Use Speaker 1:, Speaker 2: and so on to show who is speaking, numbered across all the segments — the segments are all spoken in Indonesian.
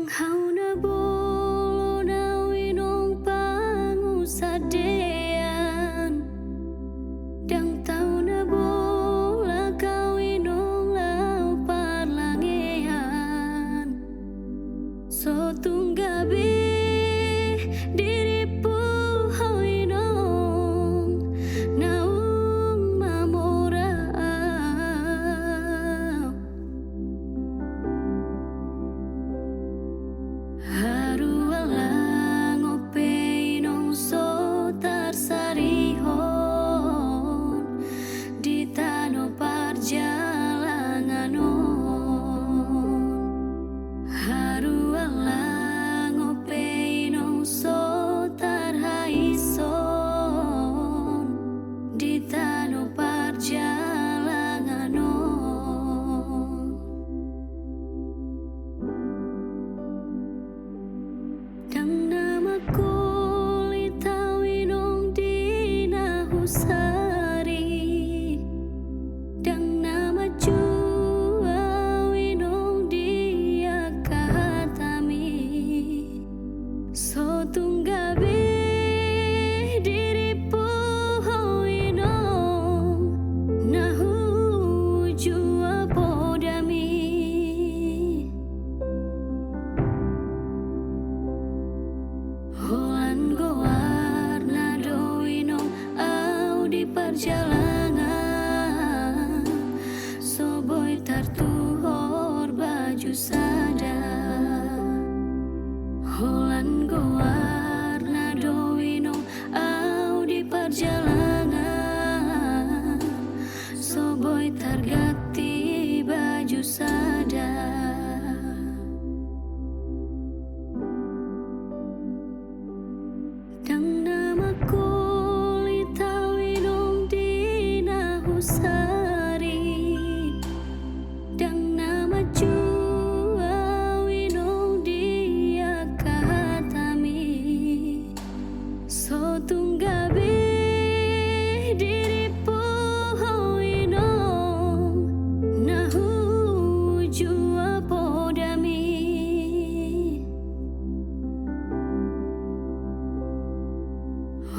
Speaker 1: hauna bolo na winong pangusadean dang tau na bola kau winong lau parlangean so tunggabi diripu hoinong naung mamorau haru alang opeinong so tarsarihon di tano parjalanganon haru alang opeinong so tarhaison di tano parjalanganon dang nama kulit winong dina husari dang nama jua winong dia katami so tunggabi diripu winong nahu jua podami holan gowarna doinong au di perjalanan so boy tartuhor baju sada holan gowarna doinong au di perjalanan so boy targati baju sada dang nama kulit winong dina husari dang nama jua winong dia katami so tunggabi diripu winong nahu jua podami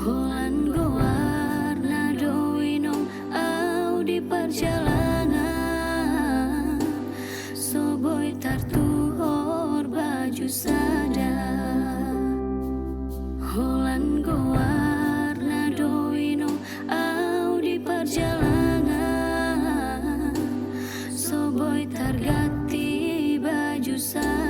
Speaker 1: holan gowarna doinong au di perjalanan so boy tartuhor baju sada holan gowarna doinong au di perjalanan so boy targati baju sada